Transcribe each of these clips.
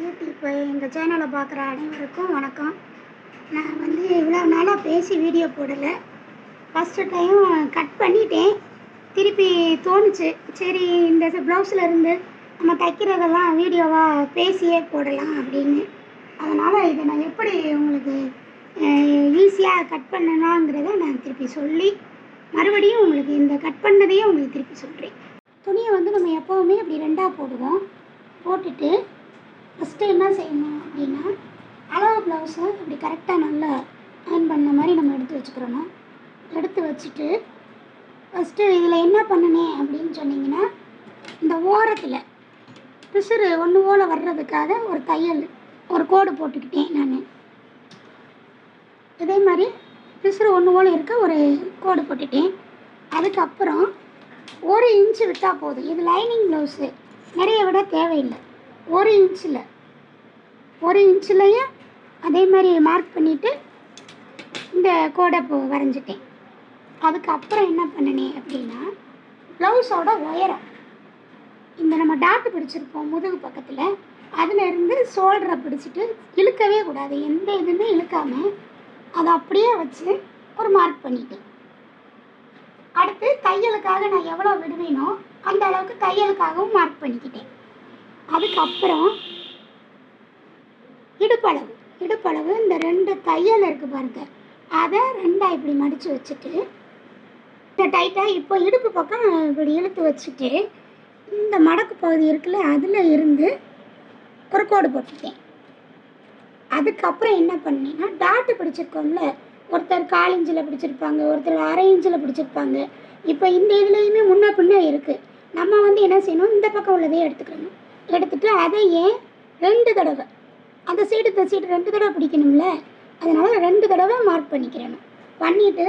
YouTube எங்கள் சேனலை பார்க்குற அனைவருக்கும் வணக்கம். நான் இவ்வளோ நாளாக பேசி வீடியோ போடலை. ஃபஸ்ட்டு டைம் கட் பண்ணிட்டேன். திருப்பி தோணுச்சு, சரி இந்த ப்ளவுஸில் இருந்து நம்ம தைக்கிறதெல்லாம் வீடியோவாக பேசியே போடலாம் அப்படின்னு. அதனால் இதை நான் எப்படி உங்களுக்கு ஈஸியாக கட் பண்ணலாங்கிறத நான் திருப்பி சொல்லி மறுபடியும் உங்களுக்கு இந்த கட் பண்ணதையே உங்களுக்கு திருப்பி சொல்கிறேன். துணியை நம்ம எப்போவுமே அப்படி ரெண்டாக போடுவோம். போட்டுட்டு ஃபஸ்ட்டு என்ன செய்யணும் அப்படின்னா, அளவு ப்ளவுஸை அப்படி கரெக்டாக நல்லா அயர்ன் பண்ண மாதிரி நம்ம எடுத்து வச்சுக்கிறணும். எடுத்து வச்சுட்டு ஃபஸ்ட்டு இதில் என்ன பண்ணினேன் அப்படின்னு சொன்னிங்கன்னா, இந்த ஓரத்தில் பிசுறு ஒன்று போல் வர்றதுக்காக ஒரு தையல் ஒரு கோடு போட்டுக்கிட்டேன் நான். இதே மாதிரி பிசுறு ஒன்று போல் இருக்க ஒரு கோடு போட்டுட்டேன். அதுக்கப்புறம் 1 இன்ச்சு விட்டால் போதும். இது லைனிங் ப்ளவுஸு, நிறைய விட தேவையில்லை. 1 இன்ச்சிலையே அதே மாதிரி மார்க் பண்ணிவிட்டு இந்த கோடை வரைஞ்சிட்டேன். அதுக்கப்புறம் என்ன பண்ணினேன் அப்படின்னா, ப்ளவுஸோட உயரம் இந்த நம்ம டாட்டு பிடிச்சிருப்போம் முதுகு பக்கத்தில், அதிலேருந்து ஷோல்டரை பிடிச்சிட்டு இழுக்கவே கூடாது. எந்த இதுவுமே இழுக்காமல் அதை அப்படியே வச்சு ஒரு மார்க் பண்ணிட்டேன். அடுத்து தையலுக்காக நான் எவ்வளோ விடுவேனோ அந்த அளவுக்கு தையலுக்காகவும் மார்க் பண்ணிக்கிட்டேன். அதுக்கப்புறம் இடுப்பளவு இந்த 2 தையல் இருக்குது பாருங்க, அதை 2ஆக இப்படி மடித்து வச்சுட்டு இந்த டைட்டாக இப்போ இடுப்பு பக்கம் இப்படி இழுத்து வச்சுட்டு இந்த மடக்கு பகுதி இருக்குல்ல, அதில் இருந்து ஒரு கோடு போட்டுட்டேன். அதுக்கப்புறம் என்ன பண்ணேன்னா, டாட்டு பிடிச்சிருக்கோம்ல, ஒருத்தர் 1/4 இன்ச்சில் பிடிச்சிருப்பாங்க, ஒருத்தர் 1/2 இன்ச்சில் பிடிச்சிருப்பாங்க. இப்போ இந்த இதுலேயுமே முன்ன பின்ன இருக்குது. நம்ம என்ன செய்யணும், இந்த பக்கம் உள்ளதே எடுத்துக்கணும். எடுத்துகிட்டு அதையே 2 தடவை அந்த சைடு 2 தடவை பிடிக்கணும்ல, அதனால் 2 தடவை மார்க் பண்ணிக்கிறணும். பண்ணிவிட்டு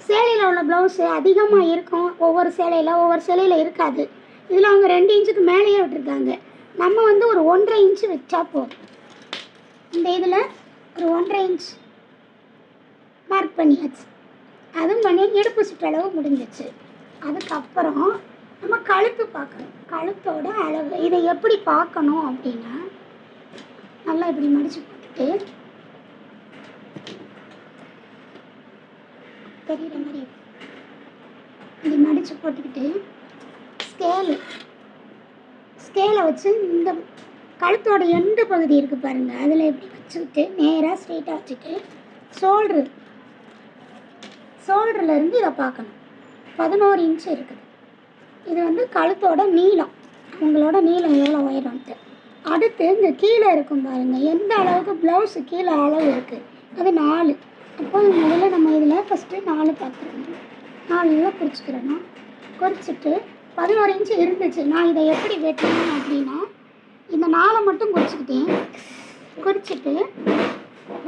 சேலையில் உள்ள ப்ளவுஸு அதிகமாக இருக்கும், ஒவ்வொரு சேலையில் இருக்காது. இதில் அவங்க 2 இன்ச்சுக்கு மேலேயே விட்டுருக்காங்க. நம்ம ஒரு 1.5 இன்ச்சு வச்சா போதும். இந்த இதில் ஒரு 1.5 இன்ச் மார்க் பண்ணியாச்சு. அதுவும் பண்ணி இடுப்பு சுற்றளவு முடிஞ்சிச்சு. அதுக்கப்புறம் நம்ம கழுத்து பார்க்கணும். கழுத்தோட அளவு இதை எப்படி பார்க்கணும் அப்படின்னா, நல்லா இப்படி மடித்து போட்டுட்டு தெரிகிற மாதிரி இப்படி மடித்து போட்டுக்கிட்டு ஸ்கேலை வச்சு இந்த கழுத்தோட எண்டு பகுதி இருக்குது பாருங்கள், அதில் இப்படி வச்சுக்கிட்டு நேராக ஸ்ட்ரெயிட்டாக வச்சுட்டு ஷோல்டர்லேருந்து இதை பார்க்கணும். 11 இன்ச்சு இருக்குது. இது கழுத்தோட நீளம், அவங்களோட நீளம் எவ்வளோ உயரம்ட்டு. அடுத்து இந்த கீழே இருக்கும் பாருங்கள், எந்த அளவுக்கு ப்ளவுஸு கீழே அளவு இருக்குது, அது 4. அப்போ முதல்ல நம்ம இதில் ஃபஸ்ட்டு 4 பார்த்துருக்கணும். 4 குறிச்சிக்கிறணும். குறிச்சிட்டு 11 இன்ச்சு இருந்துச்சு. நான் இதை எப்படி வெட்டணும் அப்படின்னா, இந்த 4 மட்டும் குறிச்சிக்கிட்டேன். குறிச்சிட்டு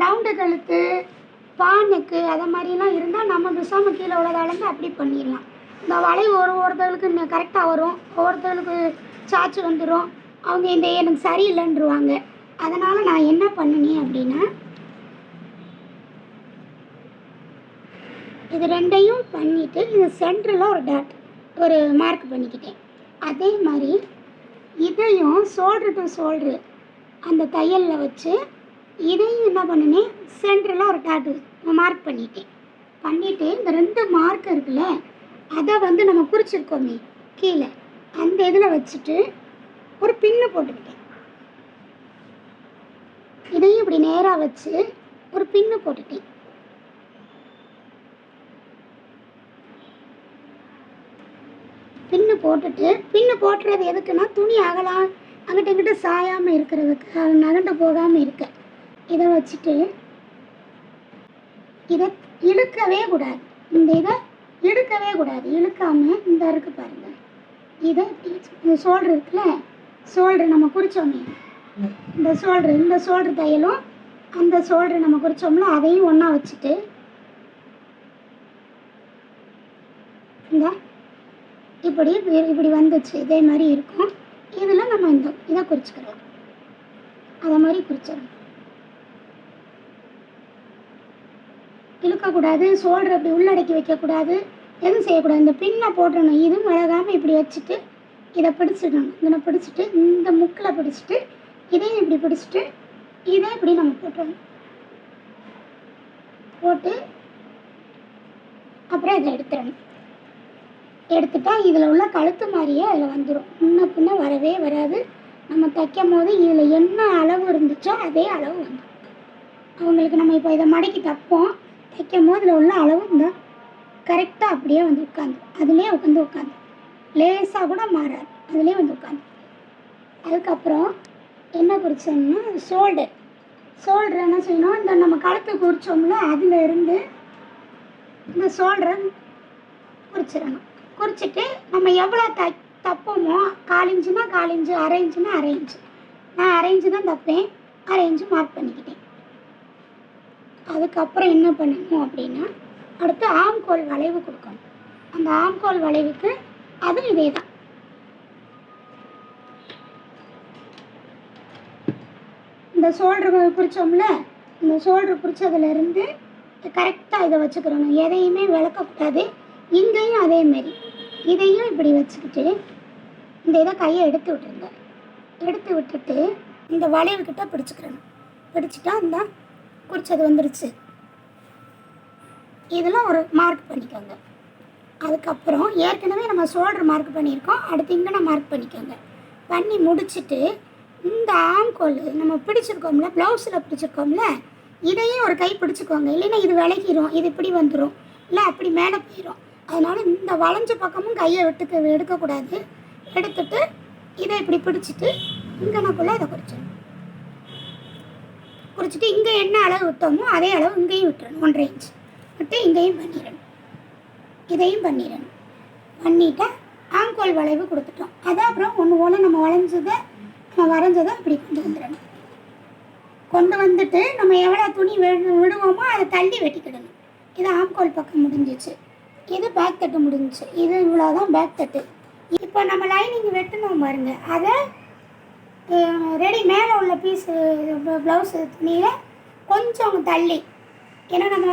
ரவுண்டு கழுத்து, பானுக்கு அதை மாதிரிலாம் இருந்தால் நம்ம பேசாமல் கீழே உள்ளதாலேருந்து அப்படி பண்ணிடலாம். இந்த வளைவு ஒருத்தர்களுக்கு கரெக்டாக வரும், ஒவ்வொருத்தர்களுக்கு சாச்சு வந்துடும். அவங்க இந்த எனக்கு சரியில்லைன்றுவாங்க. அதனால் நான் என்ன பண்ணினேன் அப்படின்னா, இது 2ஐயும் பண்ணிவிட்டு இது சென்டரில் ஒரு மார்க் பண்ணிக்கிட்டேன். அதே மாதிரி இதையும் ஷோல்ட்ரு டு ஷோல்ட்ரு அந்த தையலில் வச்சு இதையும் என்ன பண்ணினேன், சென்டரில் ஒரு மார்க் பண்ணிவிட்டு இந்த 2 மார்க் இருக்குல்ல, அதை நம்ம குறிச்சிருக்கோமே கீழே, அந்த இதில் வச்சுட்டு ஒரு பின்னு போட்டுக்கிட்டேன். இதையும் இப்படி நேராக வச்சு ஒரு பின்னு போட்டுட்டேன். பின்னு போட்டுறது எதுக்குன்னா, துணி அகலாம் அங்கிட்ட இங்கிட்ட சாயாமல் இருக்கிறதுக்கு, அது நகண்டு போகாமல் இருக்க. இதை வச்சுட்டு இதை இழுக்கவே கூடாது. இந்த இதை இழுக்கவே கூடாது. இழுக்காமல் இந்த இருக்குது பாருங்கள், இதை இந்த ஷோல்டர் இருக்குல்ல, ஷோல்டர் நம்ம குறித்தோமே, இந்த ஷோல்டர் தையலும் அந்த ஷோல்டர் நம்ம குறித்தோம்ல, அதையும் ஒன்றா வச்சுட்டு இந்த இப்படி வந்துச்சு. இதே மாதிரி இருக்கும். இதில் நம்ம இதை குறிச்சிக்கிறோம். அதை மாதிரி குறிச்சிடணும். இழுக்கக்கூடாது, ஷோல்டர் அப்படி உள்ளடக்கி வைக்கக்கூடாது, எதுவும் செய்யக்கூடாது. இந்த பின்னை போட்டுடணும். இதுவும் அழகாமல் இப்படி வச்சுட்டு இதை பிடிச்சிடணும். இதை பிடிச்சிட்டு இந்த முக்கில் பிடிச்சிட்டு இதையும் இப்படி பிடிச்சிட்டு இதை இப்படி நம்ம போட்டுறணும். போட்டு அப்புறம் இதை எடுத்துடணும். எடுத்துட்டா இதில் உள்ள கழுத்து மாதிரியே அதில் வந்துடும். முன்ன பின்ன வரவே வராது. நம்ம தைக்கும் போது இதில் என்ன அளவு இருந்துச்சோ அதே அளவு வந்துடும். அவங்களுக்கு நம்ம இப்போ இதை மடக்கி தைப்போம். தைக்கும் போது இதில் உள்ள அளவு இந்த கரெக்டாக அப்படியே வந்து உட்காந்து அதுலேயே வந்து உட்காந்து லேசாக கூட மாறாது, அதுலேயே வந்து உட்காந்து. அதுக்கப்புறம் என்ன குறிச்சோம்னா ஷோல்டர் என்ன செய்யணும், இந்த நம்ம கழுத்து குறிச்சோம்ல அதில் இருந்து இந்த ஷோல்டரை குறிச்சிடணும். குறிச்சிட்டு நம்ம எவ்வளோ தப்போமோ 1/4 இன்ச்சுனா 1/4 இன்ச்சு, 1/2 இன்ச்சுனா 1/2 இன்ச்சு. நான் 1/2 இன்ச்சு தான் தைப்பேன், 1/2 இன்ச்சு மார்க் பண்ணிக்கிட்டேன். அதுக்கப்புறம் என்ன பண்ணணும் அப்படின்னா அடுத்து ஆம்கோல் வளைவு கொடுக்கணும். அந்த ஆம்கோல் வளைவுக்கு அதுவும் இதே தான். இந்த ஷோல்டர் குறிச்சோம்ல, இந்த ஷோல்டர் குறிச்சதுலேருந்து கரெக்டாக இதை வச்சுக்கிறணும். எதையுமே விளக்கக்கூடாது. இங்கேயும் அதேமாரி இதையும் இப்படி வச்சுக்கிட்டு இந்த இதை கையை எடுத்து விட்டுருங்க. எடுத்து விட்டுட்டு இந்த வளைவுக்கிட்ட பிடிச்சிக்கிறணும். பிடிச்சிட்டா இந்த குறிச்சது வந்துருச்சு. இதெல்லாம் ஒரு மார்க் பண்ணிக்கோங்க. அதுக்கப்புறம் ஏற்கனவே நம்ம ஷோல்டர் மார்க் பண்ணியிருக்கோம், அடுத்து இங்கே நான் மார்க் பண்ணிக்கோங்க. பண்ணி முடிச்சுட்டு இந்த ஆம்கோல் நம்ம பிடிச்சிருக்கோம்ல, ப்ளவுஸில் பிடிச்சிருக்கோம்ல, இதையும் ஒரு கை பிடிச்சிக்கோங்க. இல்லைன்னா இது விலகிரும், இது இப்படி வந்துடும், இல்லை அப்படி மேலே போயிடும். அதனால் இந்த வளைஞ்ச பக்கமும் கையை எடுக்கக்கூடாது. எடுத்துட்டு இதை இப்படி பிடிச்சிட்டு இங்கனக்குள்ளே இதை குறிச்சிட்டு இங்கே என்ன அளவு விட்டோமோ அதே அளவு இங்கேயும் விட்டுறணும். 1/2 இன்ச் விட்டு இங்கேயும் பண்ணிடணும், இதையும் பண்ணிடணும். பண்ணிவிட்டா ஆம்கோல் வளைவு கொடுத்துட்டோம். அதை அப்புறம் ஒன்று போல் நம்ம வரைஞ்சதை இப்படி கொண்டு வந்துடணும். கொண்டு வந்துட்டு நம்ம எவ்வளோ துணி விடுவோமோ அதை தள்ளி வெட்டிக்கிடணும். இது ஆம்கோல் பக்கம் முடிஞ்சிச்சு. இது பேக் தட்டு முடிஞ்சிச்சு. இது இவ்வளோதான் பேக் தட்டு. இப்போ நம்ம லைனிங் வெட்டணும் பாருங்க, அதை ரெடி மேலே உள்ள பீஸு ப்ளவுஸு துணியில் கொஞ்சம் தள்ளி, ஏன்னா நம்ம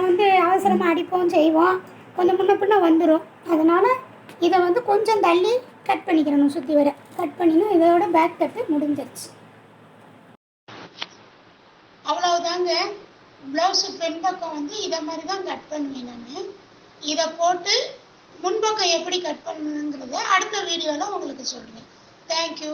அவசரமாக அடிப்போம் செய்வோம், கொஞ்சம் முன்ன பின்ன வந்துடும். அதனால் இதை கொஞ்சம் தள்ளி கட் பண்ணிக்கிறணும். சுற்றி வர கட் பண்ணினா இதோட பேக் தட்டு முடிஞ்சிருச்சு. அவ்வளவுதாங்க. ப்ளவுஸு பின்பக்கம் இதை மாதிரி தான் கட் பண்ணுவேன் நான். இதை போட்டு முன்பக்கம் எப்படி கட் பண்ணணுங்கிறத அடுத்த வீடியோவில் உங்களுக்கு சொல்கிறேன். தேங்க்யூ.